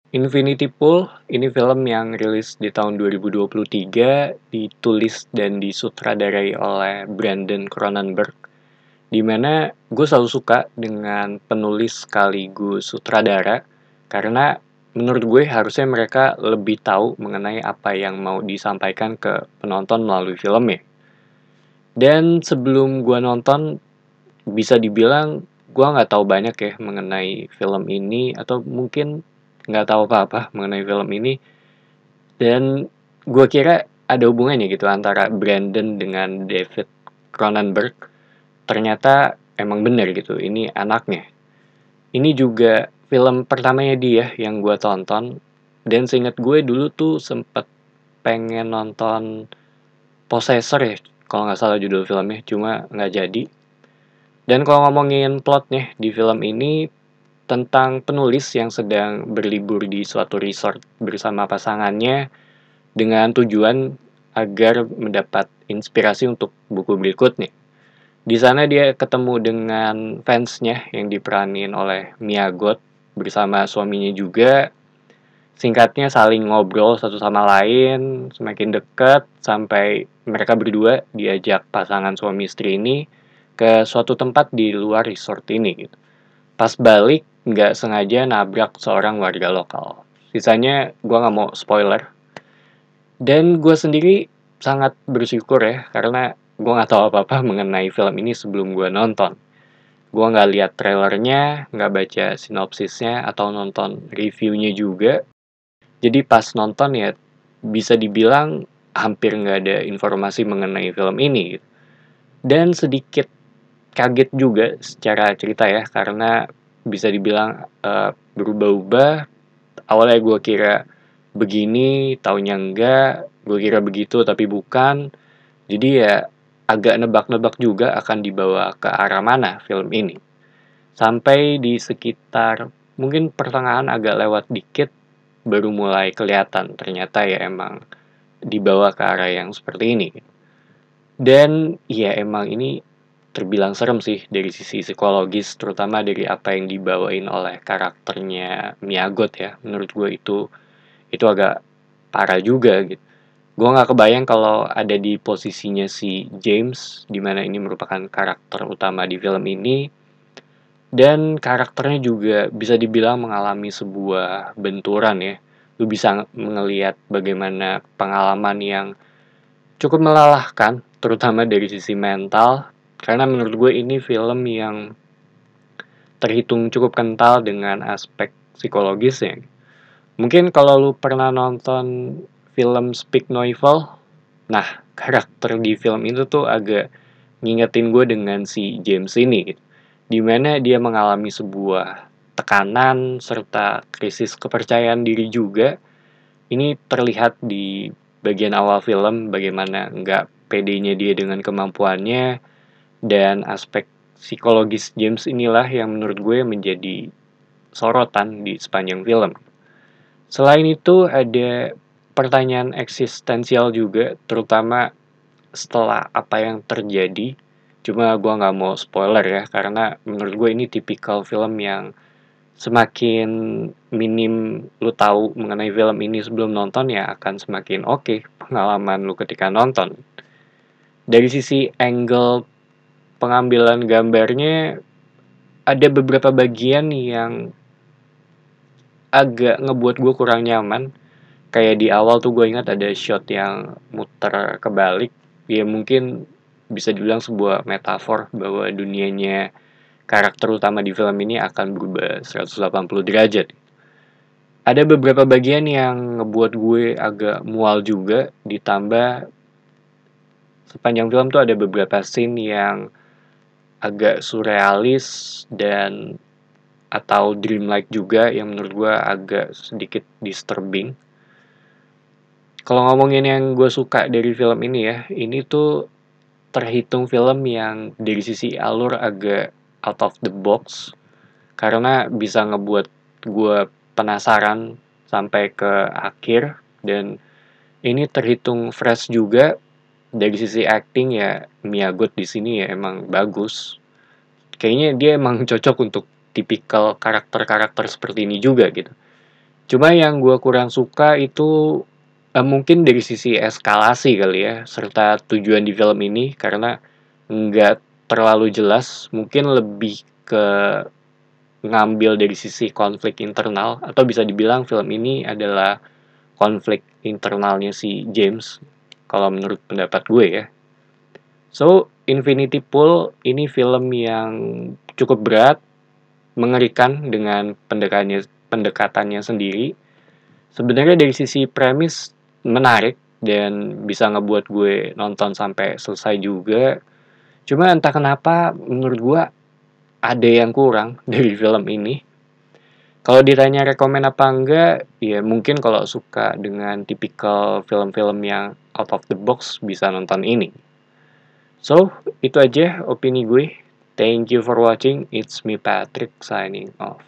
Infinity Pool ini film yang rilis di tahun 2023, ditulis dan disutradarai oleh Brandon Cronenberg, di mana gue selalu suka dengan penulis sekaligus sutradara, karena menurut gue harusnya mereka lebih tahu mengenai apa yang mau disampaikan ke penonton melalui filmnya. Dan sebelum gue nonton, bisa dibilang gue nggak tahu banyak ya mengenai film ini, atau mungkin nggak tahu apa-apa mengenai film ini. Dan gue kira ada hubungannya gitu antara Brandon dengan David Cronenberg. Ternyata emang bener gitu, ini anaknya. Ini juga film pertamanya dia yang gue tonton. Dan seingat gue dulu tuh sempet pengen nonton Possessor ya, kalau nggak salah judul filmnya, cuma nggak jadi. Dan kalau ngomongin plotnya di film ini, tentang penulis yang sedang berlibur di suatu resort bersama pasangannya dengan tujuan agar mendapat inspirasi untuk buku berikutnya. Di sana dia ketemu dengan fansnya yang diperanin oleh Mia Goth bersama suaminya juga. Singkatnya saling ngobrol satu sama lain, semakin dekat sampai mereka berdua diajak pasangan suami istri ini ke suatu tempat di luar resort ini gitu. Pas balik, nggak sengaja nabrak seorang warga lokal. Sisanya gue nggak mau spoiler. Dan gue sendiri sangat bersyukur ya, karena gue nggak tahu apa-apa mengenai film ini sebelum gue nonton. Gue nggak lihat trailernya, nggak baca sinopsisnya, atau nonton reviewnya juga. Jadi pas nonton ya, bisa dibilang hampir nggak ada informasi mengenai film ini gitu. Dan sedikit kaget juga secara cerita ya, karena bisa dibilang berubah-ubah. Awalnya gue kira begini, taunya enggak. Gue kira begitu, tapi bukan. Jadi ya agak nebak-nebak juga akan dibawa ke arah mana film ini. Sampai di sekitar mungkin pertengahan agak lewat dikit, baru mulai kelihatan ternyata ya emang dibawa ke arah yang seperti ini. Dan ya emang ini terbilang serem sih dari sisi psikologis, terutama dari apa yang dibawain oleh karakternya Miyagot ya. Menurut gue itu agak parah juga gitu. Gue nggak kebayang kalau ada di posisinya si James, di mana ini merupakan karakter utama di film ini, dan karakternya juga bisa dibilang mengalami sebuah benturan ya. Lu bisa ngelihat bagaimana pengalaman yang cukup melelahkan, terutama dari sisi mental, karena menurut gue ini film yang terhitung cukup kental dengan aspek psikologisnya. Mungkin kalau lu pernah nonton film Speak No Evil, nah karakter di film itu tuh agak ngingetin gue dengan si James ini, gitu. Dimana dia mengalami sebuah tekanan serta krisis kepercayaan diri juga. Ini terlihat di bagian awal film bagaimana nggak pedenya dia dengan kemampuannya, dan aspek psikologis James inilah yang menurut gue menjadi sorotan di sepanjang film. Selain itu ada pertanyaan eksistensial juga, terutama setelah apa yang terjadi. Cuma gue nggak mau spoiler ya, karena menurut gue ini tipikal film yang semakin minim lu tahu mengenai film ini sebelum nonton, ya akan semakin oke pengalaman lu ketika nonton. Dari sisi angle pengambilan gambarnya, ada beberapa bagian yang agak ngebuat gue kurang nyaman. Kayak di awal tuh gue ingat ada shot yang muter kebalik. Ya mungkin bisa dibilang sebuah metafor bahwa dunianya karakter utama di film ini akan berubah 180 derajat. Ada beberapa bagian yang ngebuat gue agak mual juga, ditambah sepanjang film tuh ada beberapa scene yang agak surrealis dan atau dreamlike juga, yang menurut gue agak sedikit disturbing. Kalau ngomongin yang gue suka dari film ini ya, ini tuh terhitung film yang dari sisi alur agak out of the box, karena bisa ngebuat gue penasaran sampai ke akhir. Dan ini terhitung fresh juga. Dari sisi acting ya, Miyagot di sini ya emang bagus. Kayaknya dia emang cocok untuk tipikal karakter-karakter seperti ini juga gitu. Cuma yang gue kurang suka itu mungkin dari sisi eskalasi kali ya, serta tujuan di film ini karena nggak terlalu jelas, mungkin lebih ke ngambil dari sisi konflik internal, atau bisa dibilang film ini adalah konflik internalnya si James, kalau menurut pendapat gue ya. So, Infinity Pool ini film yang cukup berat, mengerikan dengan pendekatannya sendiri. Sebenarnya dari sisi premis menarik dan bisa ngebuat gue nonton sampai selesai juga. Cuma entah kenapa menurut gue ada yang kurang dari film ini. Kalau ditanya rekomen apa enggak, ya mungkin kalau suka dengan tipikal film-film yang out of the box bisa nonton ini. So, itu aja opini gue. Thank you for watching. It's me Patrick signing off.